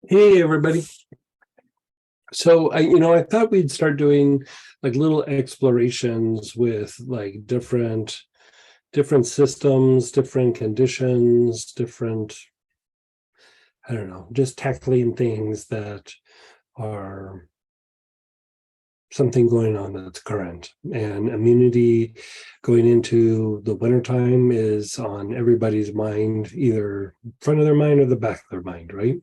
Hey everybody. So I thought we'd start doing like little explorations with like different systems, different conditions, different, I don't know, just tackling things that are something going on that's current. And immunity going into the wintertime is on everybody's mind, either front of their mind or the back of their mind, right?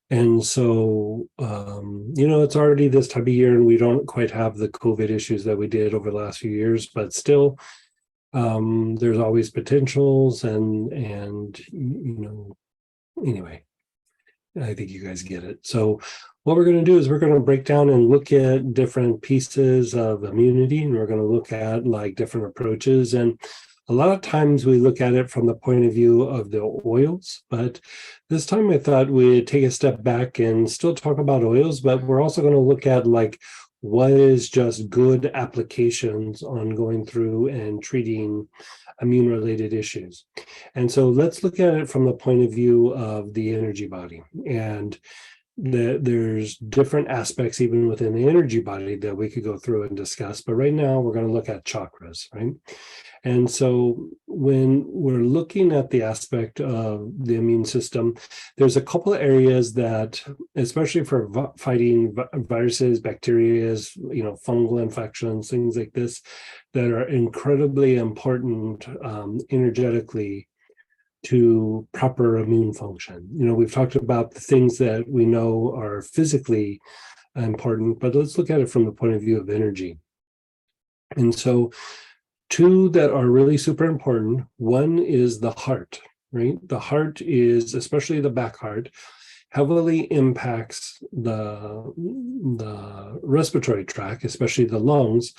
And so, it's already this time of year and we don't quite have the COVID issues that we did over the last few years, but still, there's always potentials anyway, I think you guys get it. So what we're going to do is we're going to break down and look at different pieces of immunity, and we're going to look at like different approaches. And a lot of times we look at it from the point of view of the oils, but this time I thought we'd take a step back and still talk about oils, but we're also going to look at like what is just good applications on going through and treating immune related issues. And so let's look at it from the point of view of the energy body. And there's different aspects even within the energy body that we could go through and discuss. But right now we're going to look at chakras, right? And so when we're looking at the aspect of the immune system, there's a couple of areas that, especially for fighting viruses, bacteria, fungal infections, things like this, that are incredibly important energetically to proper immune function. We've talked about the things that we know are physically important, but let's look at it from the point of view of energy. And so two that are really super important. One is the heart, right? The heart is, especially the back heart, heavily impacts the respiratory tract, especially the lungs,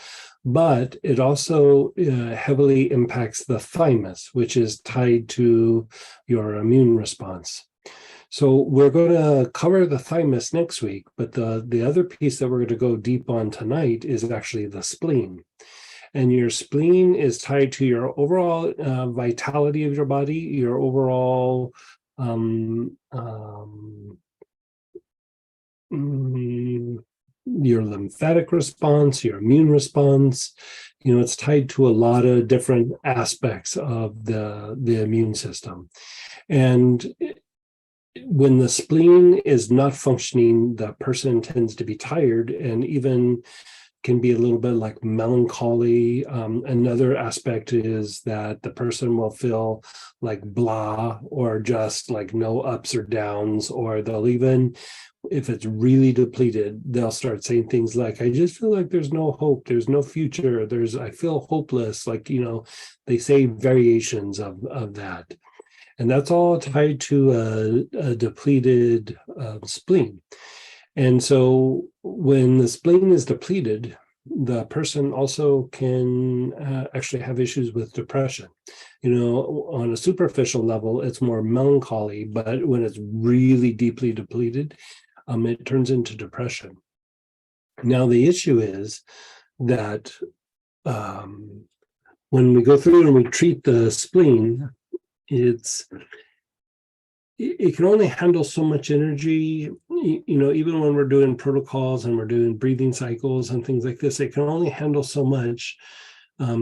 but it also heavily impacts the thymus, which is tied to your immune response. So we're going to cover the thymus next week, but the other piece that we're going to go deep on tonight is actually the spleen. And your spleen is tied to your overall vitality of your body, your overall your lymphatic response, your immune response. It's tied to a lot of different aspects of the immune system. And when the spleen is not functioning, the person tends to be tired and even can be a little bit like melancholy. Another aspect is that the person will feel like blah, or just like no ups or downs, or they'll even, if it's really depleted, they'll start saying things like, I just feel like there's no hope, there's no future, I feel hopeless. Like, they say variations of that. And that's all tied to a depleted spleen. And so when the spleen is depleted, the person also can actually have issues with depression. On a superficial level, it's more melancholy, but when it's really deeply depleted, it turns into depression. Now, the issue is that when we go through and we treat the spleen, it can only handle so much energy, even when we're doing protocols and we're doing breathing cycles and things like this, it can only handle so much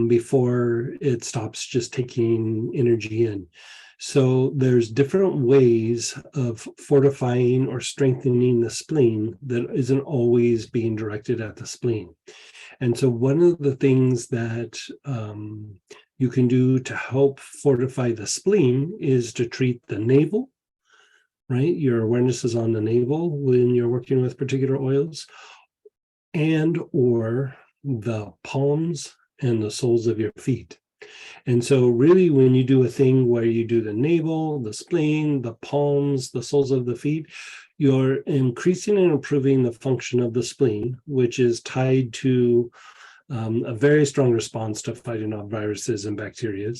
before it stops just taking energy in. So there's different ways of fortifying or strengthening the spleen that isn't always being directed at the spleen. And so one of the things that you can do to help fortify the spleen is to treat the navel, right? Your awareness is on the navel when you're working with particular oils, and or the palms and the soles of your feet. And so really when you do a thing where you do the navel, the spleen, the palms, the soles of the feet, you're increasing and improving the function of the spleen, which is tied to a very strong response to fighting off viruses and bacteria.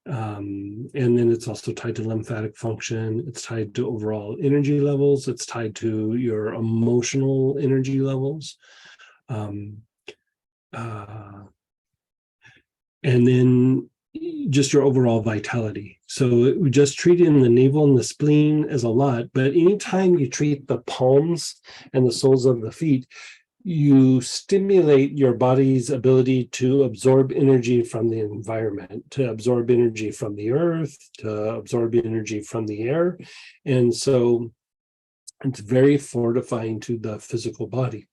And then it's also tied to lymphatic function. It's tied to overall energy levels. It's tied to your emotional energy levels. And then, just your overall vitality. So just treating the navel and the spleen is a lot, but anytime you treat the palms and the soles of the feet, you stimulate your body's ability to absorb energy from the environment, to absorb energy from the earth, to absorb energy from the air. And so it's very fortifying to the physical body.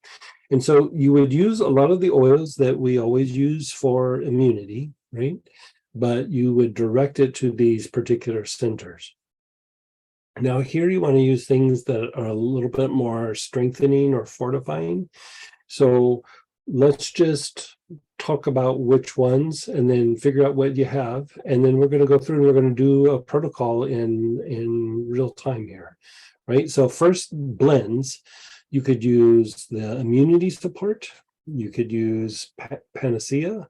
And so you would use a lot of the oils that we always use for immunity, right? But you would direct it to these particular centers. Now, here you want to use things that are a little bit more strengthening or fortifying. So let's just talk about which ones and then figure out what you have. And then we're going to go through and we're going to do a protocol in real time here, right? So first, blends. You could use the immunity support. You could use panacea.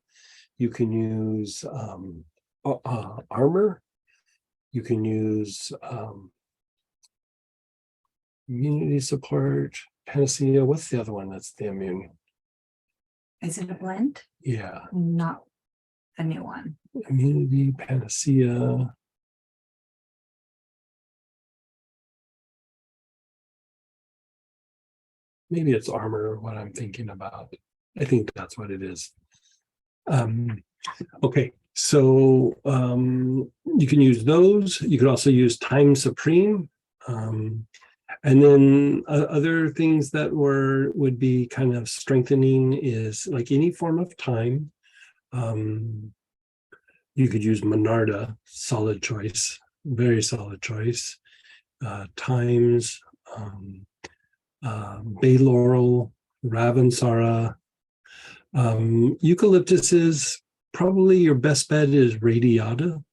You can use armor. You can use immunity support, panacea. What's the other one that's the immune? Is it a blend? Yeah. Not a new one. Immunity, panacea. Maybe it's armor, what I'm thinking about. I think that's what it is. Okay, so you can use those. You could also use Time Supreme. And then other things that would be kind of strengthening is like any form of time. You could use Monarda, solid choice, very solid choice. Times, bay laurel, Ravensara. Eucalyptus is probably your best bet is radiata,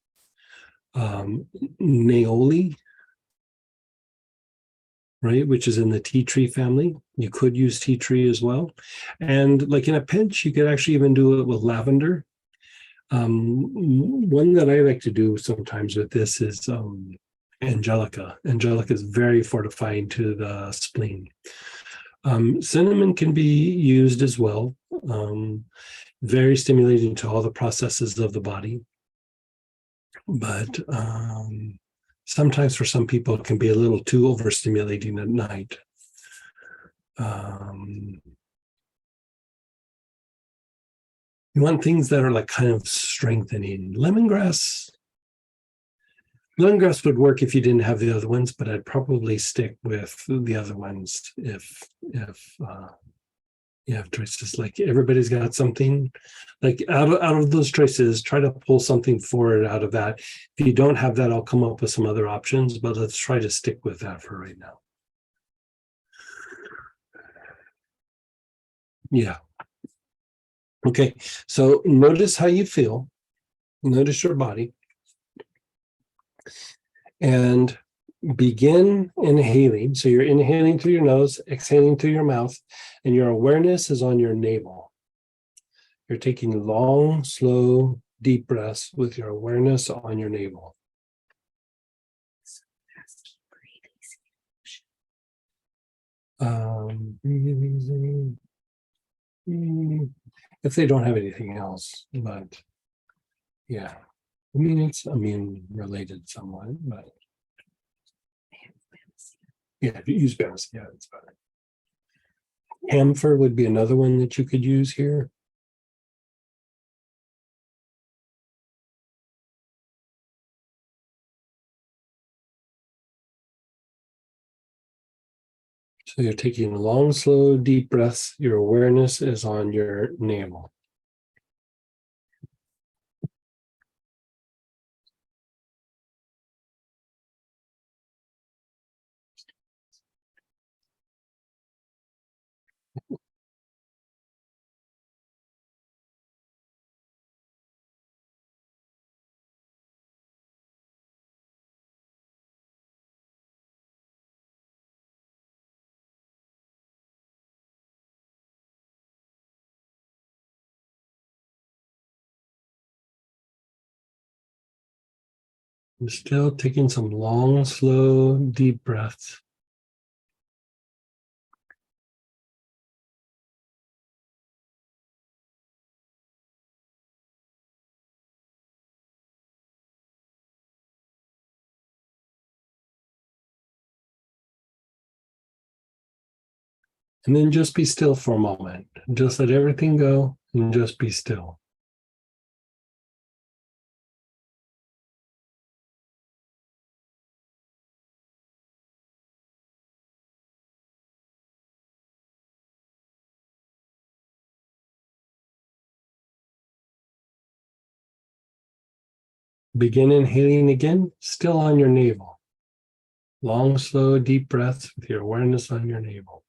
Neoli, right, which is in the tea tree family. You could use tea tree as well. And like in a pinch, you could actually even do it with lavender. One that I like to do sometimes with this is Angelica. Angelica is very fortifying to the spleen. Cinnamon can be used as well. Very stimulating to all the processes of the body. But sometimes for some people, it can be a little too overstimulating at night. You want things that are like kind of strengthening. Lemongrass would work if you didn't have the other ones, but I'd probably stick with the other ones if you have choices. Like everybody's got something. Like out of those choices, try to pull something forward out of that. If you don't have that, I'll come up with some other options, but let's try to stick with that for right now. Yeah. Okay, so notice how you feel. Notice your body. And begin inhaling. So you're inhaling through your nose, exhaling through your mouth, and your awareness is on your navel. You're taking long, slow, deep breaths with your awareness on your navel. Breathe easy. If they don't have anything else, but yeah, I mean, it's immune related somewhat, but yeah, if you use Bannis, yeah, it's better. Camphor would be another one that you could use here. So you're taking long, slow, deep breaths. Your awareness is on your navel. I'm still taking some long, slow, deep breaths. And then just be still for a moment. Just let everything go and just be still. Begin inhaling again, still on your navel. Long, slow, deep breaths with your awareness on your navel.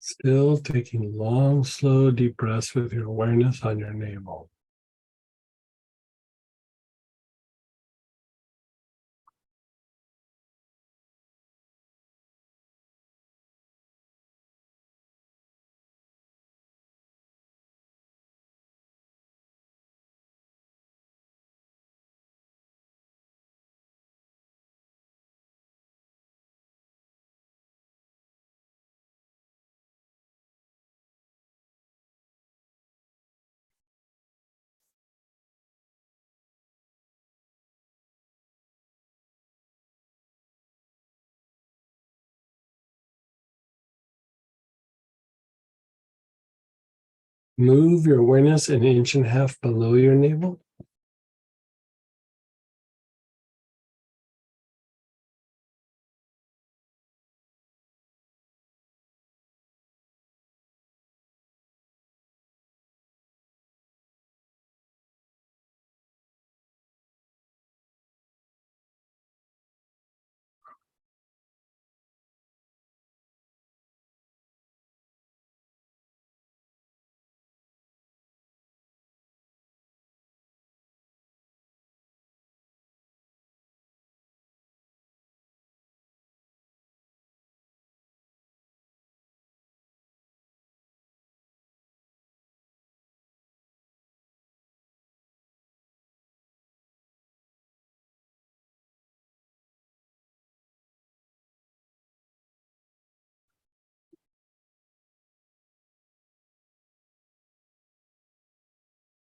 Still taking long, slow, deep breaths with your awareness on your navel. Move your awareness an inch and a half below your navel.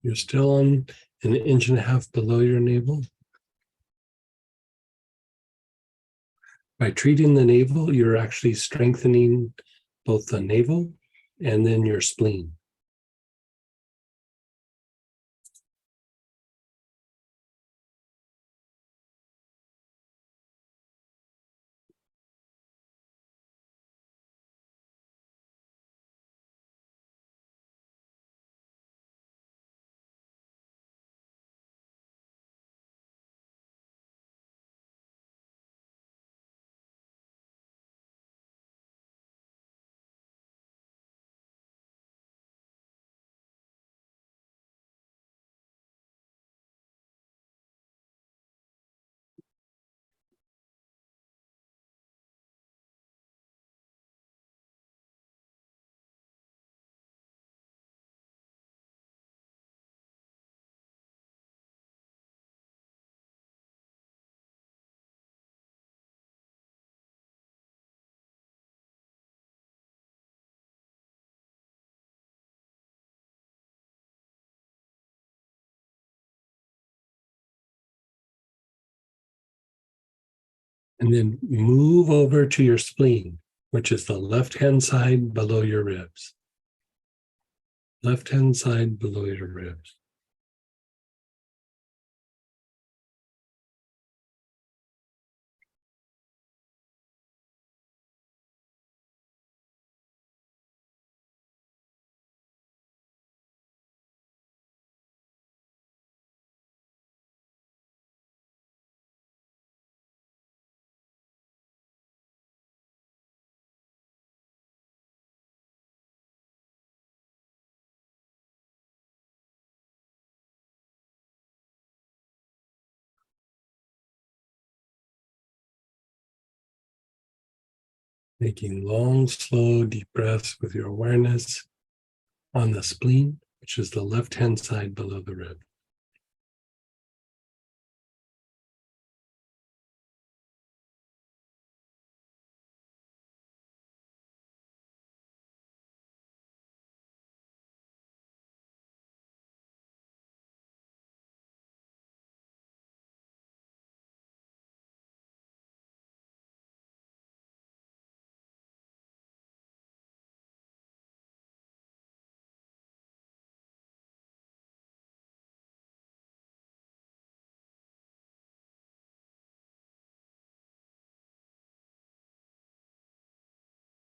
You're still on an inch and a half below your navel. By treating the navel, you're actually strengthening both the navel and then your spleen. And then move over to your spleen, which is the left-hand side below your ribs. Left-hand side below your ribs. Taking long, slow, deep breaths with your awareness on the spleen, which is the left-hand side below the rib.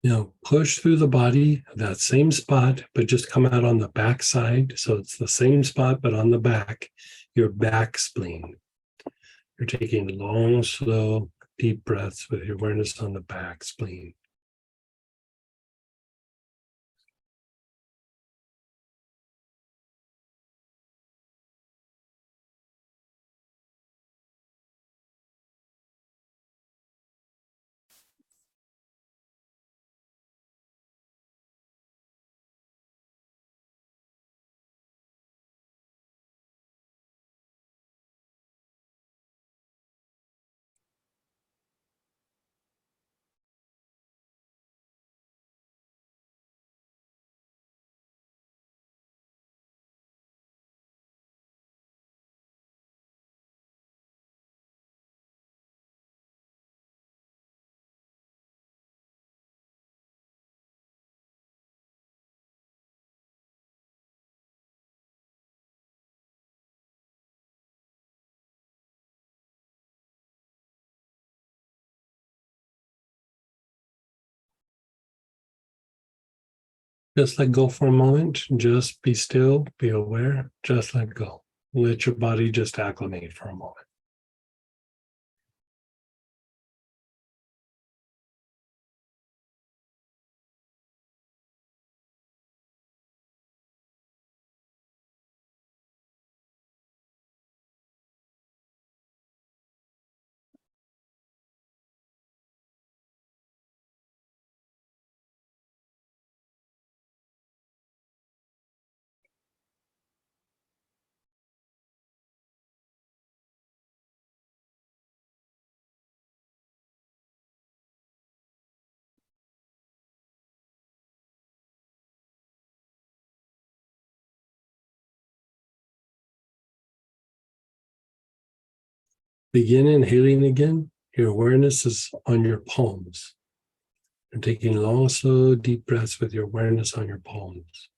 Now push through the body, that same spot, but just come out on the back side. So it's the same spot, but on the back, your back spleen. You're taking long, slow, deep breaths with your awareness on the back spleen. Just let go for a moment. Just be still, be aware, just let go. Let your body just acclimate for a moment. Begin inhaling again. Your awareness is on your palms. You're taking long, slow, deep breaths with your awareness on your palms.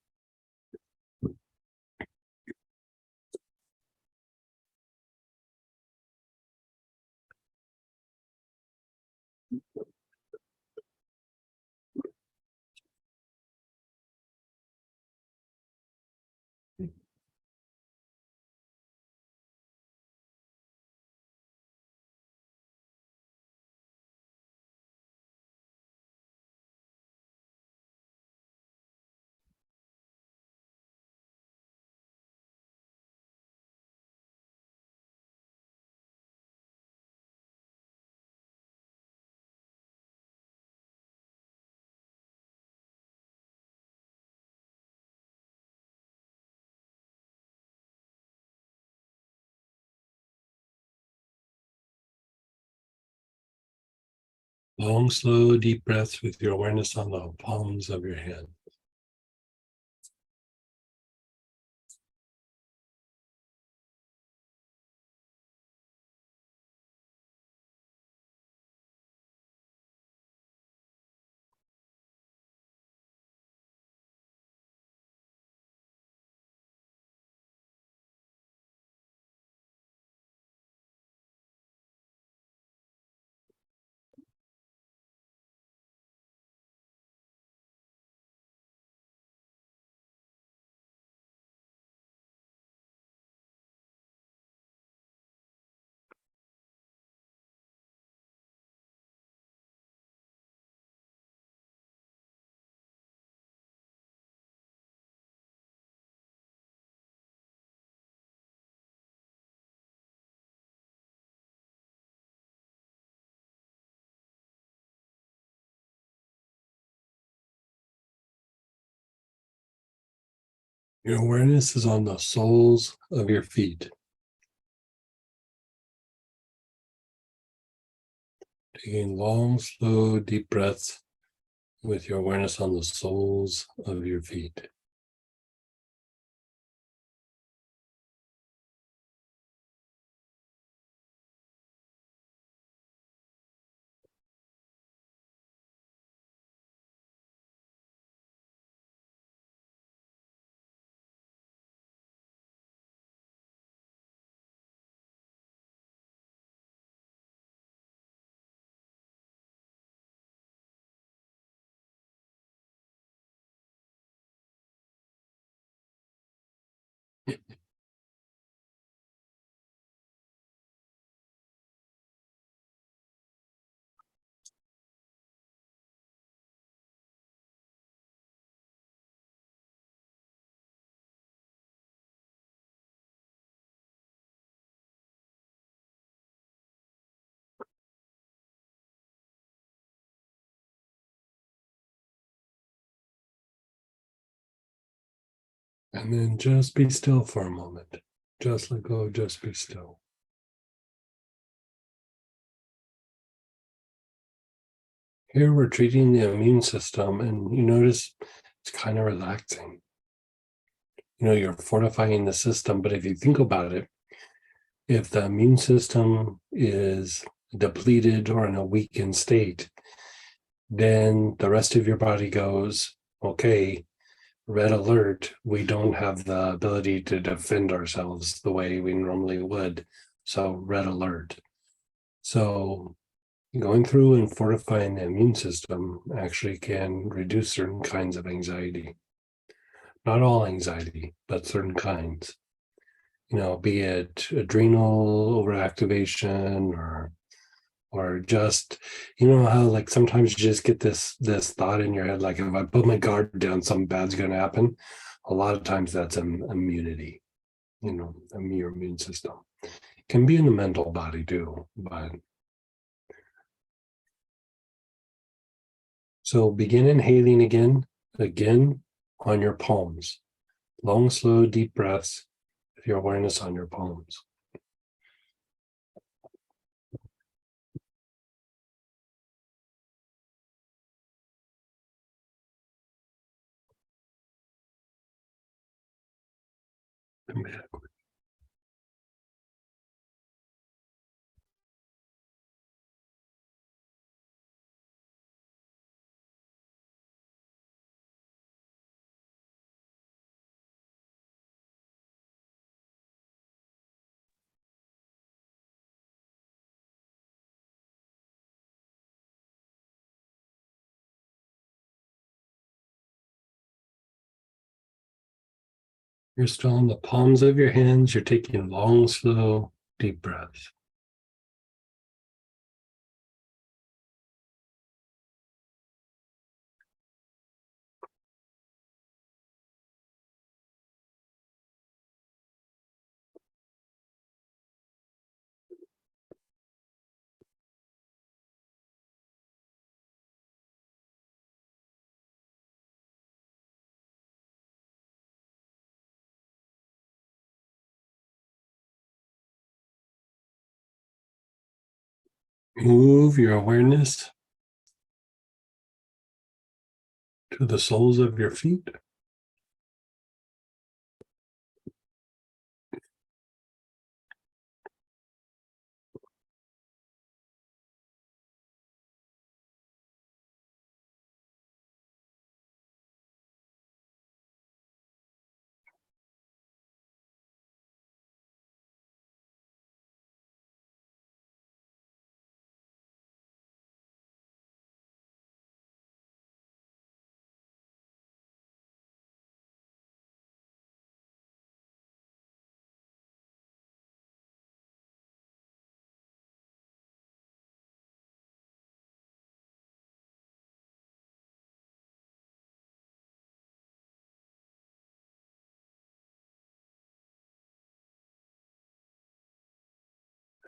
Long, slow, deep breaths with your awareness on the palms of your hand. Your awareness is on the soles of your feet. Taking long, slow, deep breaths with your awareness on the soles of your feet. And then just be still for a moment. Just let go, just be still. Here we're treating the immune system, and you notice it's kind of relaxing. You're fortifying the system, but if you think about it, if the immune system is depleted or in a weakened state, then the rest of your body goes, okay, red alert. We don't have the ability to defend ourselves the way we normally would. So, red alert. So, going through and fortifying the immune system actually can reduce certain kinds of anxiety. Not all anxiety, but certain kinds. Be it adrenal overactivation or just, how like sometimes you just get this thought in your head, like if I put my guard down, something bad's going to happen. A lot of times that's immunity, your immune system. It can be in the mental body too, but so begin inhaling again on your palms. Long, slow, deep breaths with your awareness on your palms. You're still in the palms of your hands. You're taking long, slow, deep breaths. Move your awareness to the soles of your feet.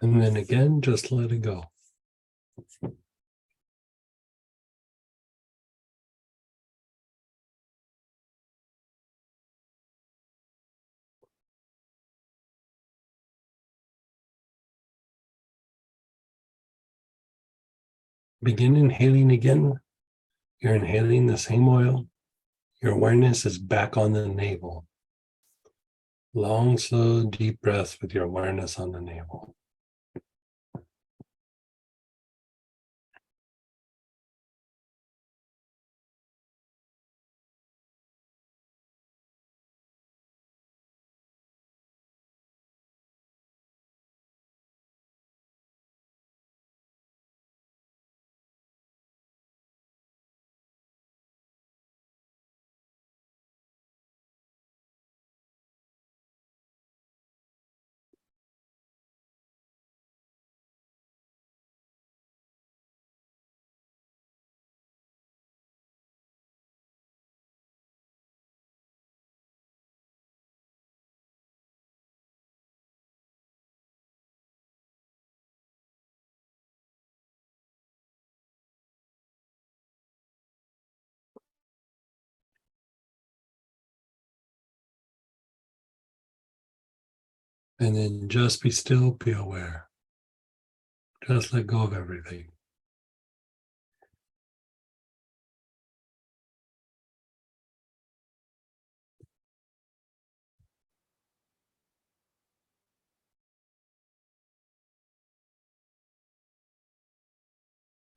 And then again, just let it go. Begin inhaling again. You're inhaling the same oil. Your awareness is back on the navel. Long, slow, deep breaths with your awareness on the navel. And then just be still, be aware. Just let go of everything.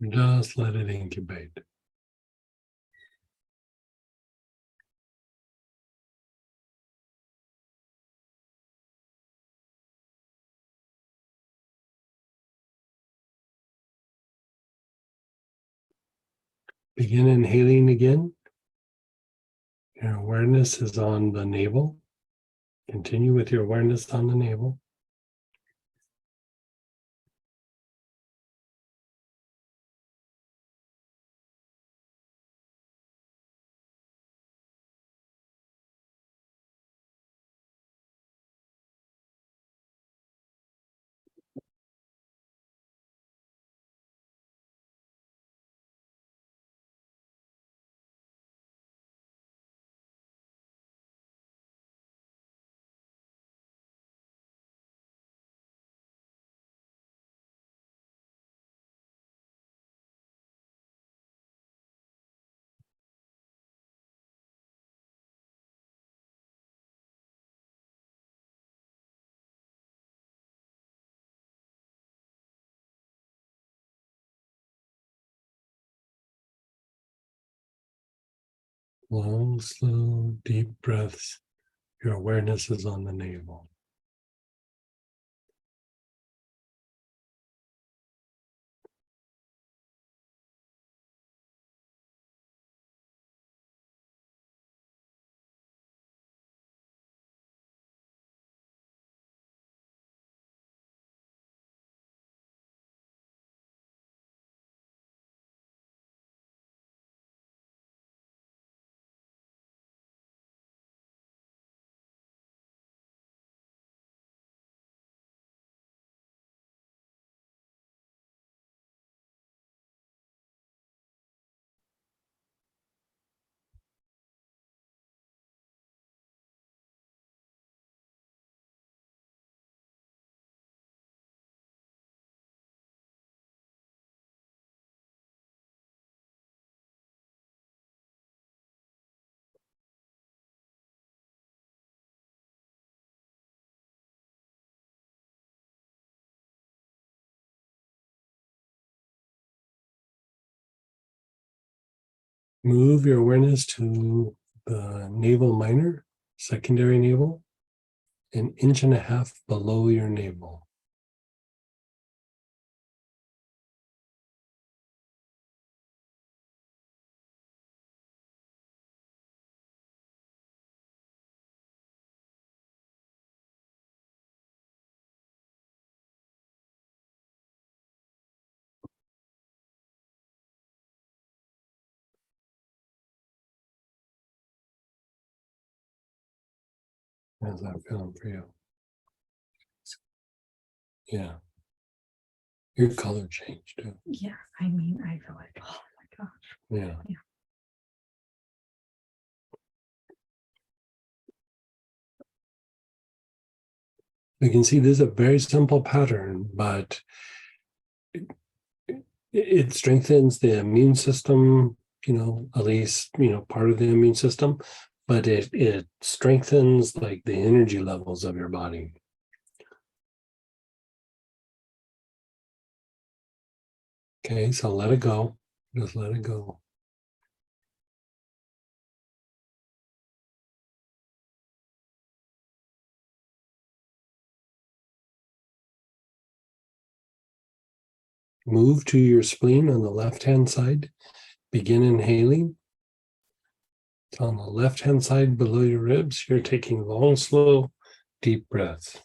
Just let it incubate. Begin inhaling again. Your awareness is on the navel. Continue with your awareness on the navel. Long, slow, deep breaths. Your awareness is on the navel. Move your awareness to the navel minor, secondary navel, an inch and a half below your navel. How's that feeling for you? Yeah. Your color changed too. Yeah, I mean, I feel like, oh my gosh. Yeah. Yeah. You can see this is a very simple pattern, but it strengthens the immune system, at least, part of the immune system, but it strengthens like the energy levels of your body. Okay, so let it go. Just let it go. Move to your spleen on the left-hand side. Begin inhaling. It's on the left-hand side below your ribs. You're taking long, slow, deep breaths.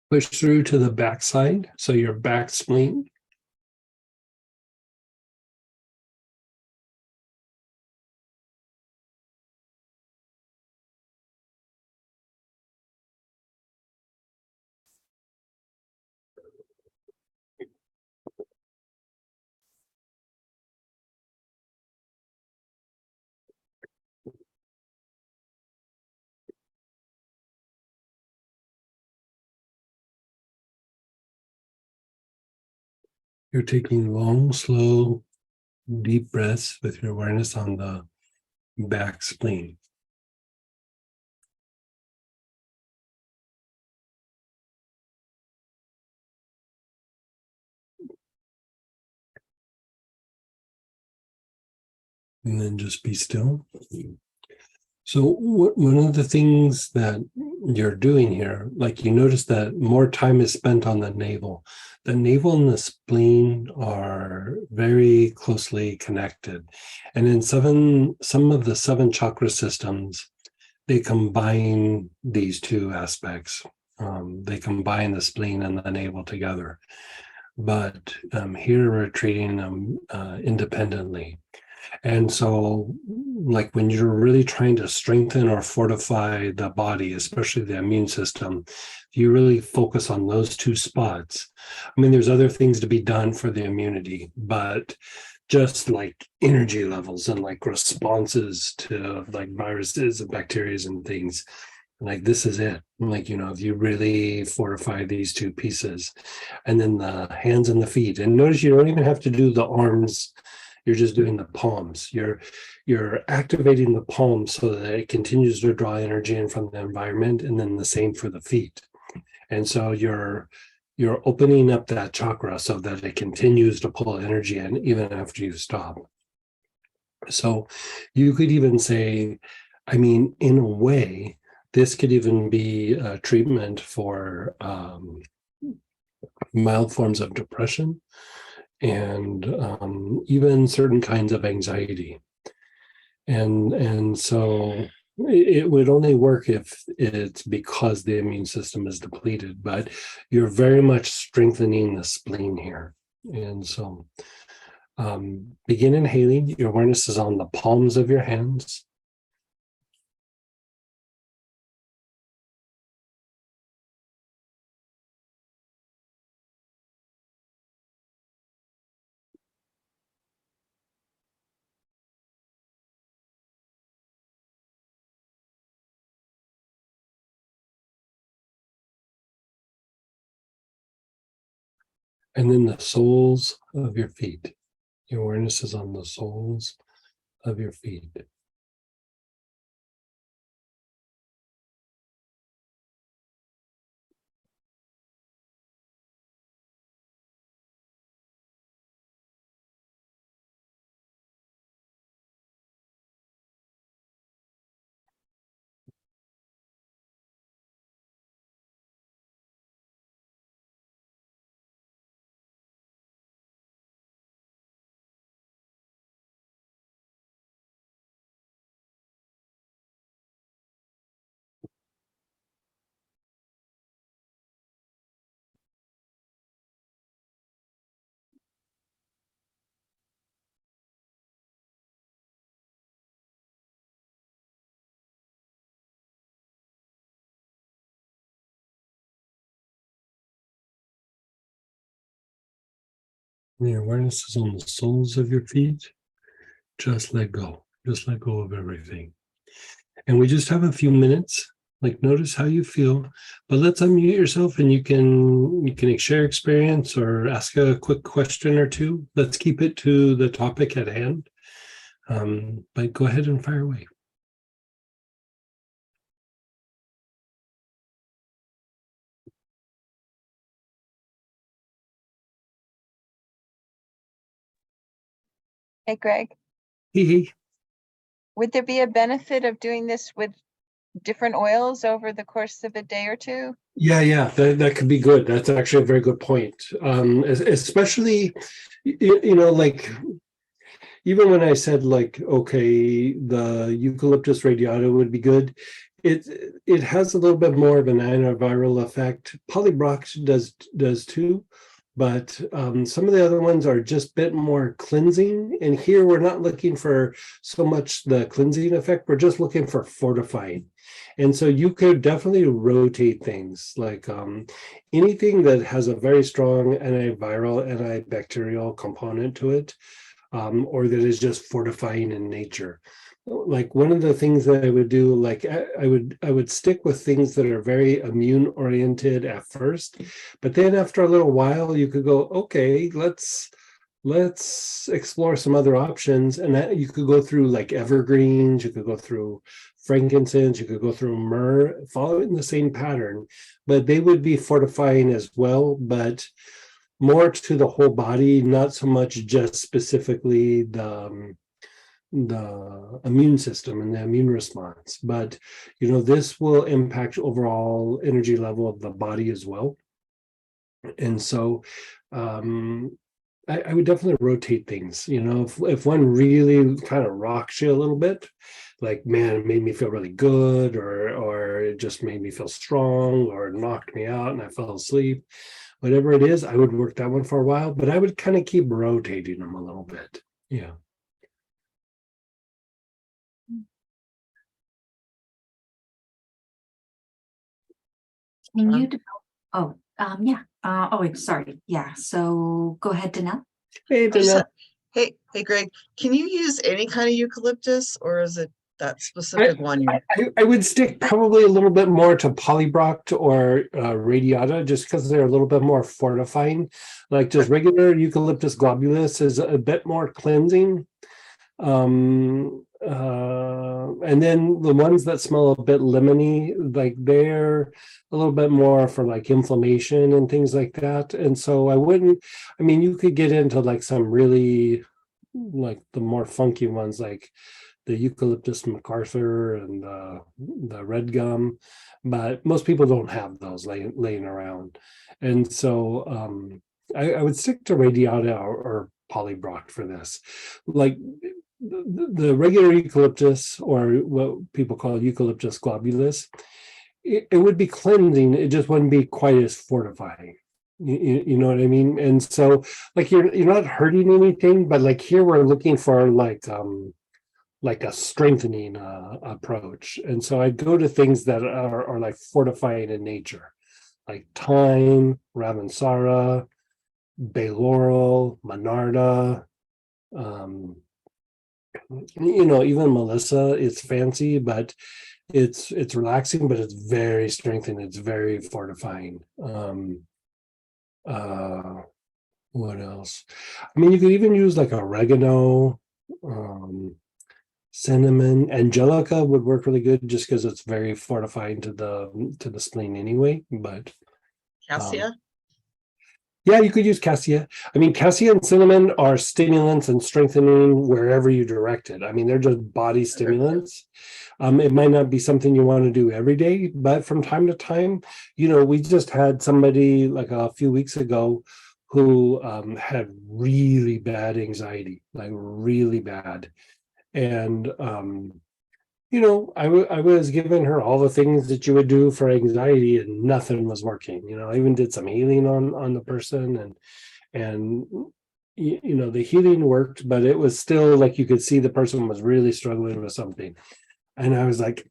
Push through to the back side, so your back spleen. You're taking long, slow, deep breaths with your awareness on the back spleen. And then just be still. So one of the things that you're doing here, like you notice that more time is spent on the navel. The navel and the spleen are very closely connected. And in some of the 7 chakra systems, they combine these two aspects. They combine the spleen and the navel together. But here we're treating them independently. And so, like when you're really trying to strengthen or fortify the body, especially the immune system, you really focus on those 2 spots. I mean, there's other things to be done for the immunity, but just like energy levels and like responses to like viruses and bacteria and things, like this is it. Like, if you really fortify these 2 pieces, and then the hands and the feet, and notice you don't even have to do the arms. You're just doing the palms. You're activating the palms so that it continues to draw energy in from the environment, and then the same for the feet. And so you're opening up that chakra so that it continues to pull energy in even after you stop. So you could even say, I mean, in a way, this could even be a treatment for mild forms of depression and even certain kinds of anxiety. And so it would only work if it's because the immune system is depleted, but you're very much strengthening the spleen here. And so begin inhaling. Your awareness is on the palms of your hands. And then the soles of your feet. Your awareness is on the soles of your feet. When your awareness is on the soles of your feet, just let go. Just let go of everything. And we just have a few minutes. Like, notice how you feel, but let's unmute yourself, and you can share experience or ask a quick question or two. Let's keep it to the topic at hand. But go ahead and fire away. Hey, Greg, Hee hee. would there be a benefit of doing this with different oils over the course of a day or two? Yeah, that could be good. That's actually a very good point. Especially, like, even when I said, like, okay, the eucalyptus radiata would be good, it has a little bit more of an antiviral effect. Polybrox does too, but some of the other ones are just a bit more cleansing. And here we're not looking for so much the cleansing effect, we're just looking for fortifying. And so you could definitely rotate things, like anything that has a very strong antiviral, antibacterial component to it, or that is just fortifying in nature. Like, one of the things that I would do, like, I would stick with things that are very immune oriented at first, but then after a little while you could go, okay, let's explore some other options. And that you could go through like evergreens, you could go through frankincense, you could go through myrrh, following the same pattern, but they would be fortifying as well, but more to the whole body, not so much just specifically the immune system and the immune response. But this will impact overall energy level of the body as well. And so I would definitely rotate things. If one really kind of rocks you a little bit, like, man, it made me feel really good, or it just made me feel strong, or knocked me out and I fell asleep, whatever it is, I would work that one for a while, but I would kind of keep rotating them a little bit. Yeah. Can you develop? Yeah. Oh, wait, sorry. Yeah. So go ahead, Danelle. Hey, Dana. Hey, Greg, can you use any kind of eucalyptus, or is it that specific one? I would stick probably a little bit more to polybroct or radiata, just because they're a little bit more fortifying. Like, just regular eucalyptus globulus is a bit more cleansing. And then the ones that smell a bit lemony, like, they're a little bit more for like inflammation and things like that. And so you could get into like some really, like, the more funky ones, like the eucalyptus MacArthur and the red gum, but most people don't have those laying around. And so I would stick to radiata or polybroct for this. Like, the regular eucalyptus, or what people call eucalyptus globulus, it would be cleansing, it just wouldn't be quite as fortifying. You know what I mean? And so, like, you're not hurting anything, but like here we're looking for like a strengthening approach. And so I'd go to things that are like fortifying in nature, like thyme, ravensara, bay laurel, monarda, even Melissa. It's fancy, but it's relaxing, but it's very strengthening, it's very fortifying. What else? You could even use like oregano, cinnamon. Angelica would work really good, just because it's very fortifying to the spleen anyway. But Cassia? yeah, you could use cassia. Cassia and cinnamon are stimulants and strengthening wherever you direct it. They're just body stimulants. It might not be something you want to do every day, but from time to time, we just had somebody like a few weeks ago who had really bad anxiety, like really bad. And I was giving her all the things that you would do for anxiety, and nothing was working. I even did some healing on the person, and the healing worked, but it was still like you could see the person was really struggling with something. And I was like,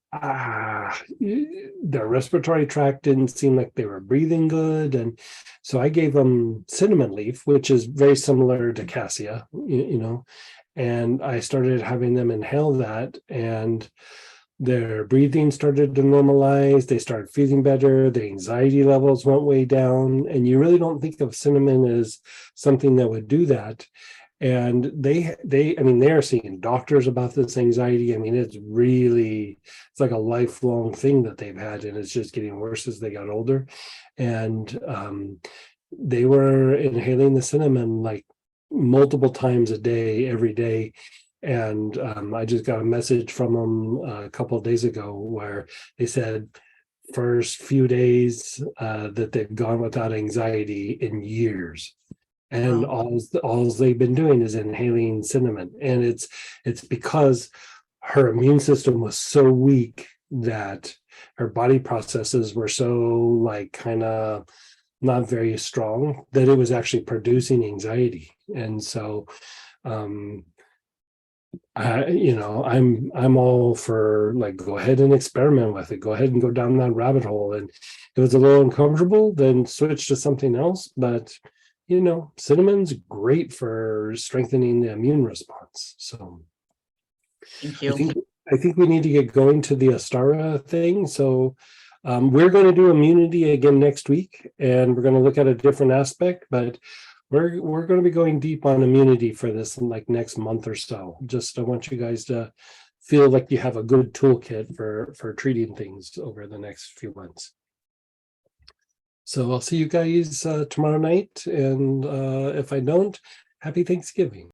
their respiratory tract didn't seem like they were breathing good. And so I gave them cinnamon leaf, which is very similar to cassia, you know, and I started having them inhale that, and their breathing started to normalize. They started feeling better. The anxiety levels went way down. And you really don't think of cinnamon as something that would do that. And I mean, they are seeing doctors about this anxiety. I mean, it's like a lifelong thing that they've had, and it's just getting worse as they got older. And they were inhaling the cinnamon like multiple times a day, every day. And I just got a message from them a couple of days ago where they said first few days that they've gone without anxiety in years. And all they've been doing is inhaling cinnamon. And it's because her immune system was so weak that her body processes were so like kind of not very strong that it was actually producing anxiety. And so I'm all for like, go ahead and experiment with it. Go ahead and go down that rabbit hole. And if it's a little uncomfortable, then switch to something else. But cinnamon's great for strengthening the immune response. So Thank I you. think we need to get going to the Astara thing. So we're going to do immunity again next week, and we're going to look at a different aspect, but we're going to be going deep on immunity for this in like next month or so. Just I want you guys to feel like you have a good toolkit for treating things over the next few months. So I'll see you guys tomorrow night. And if I don't, happy Thanksgiving.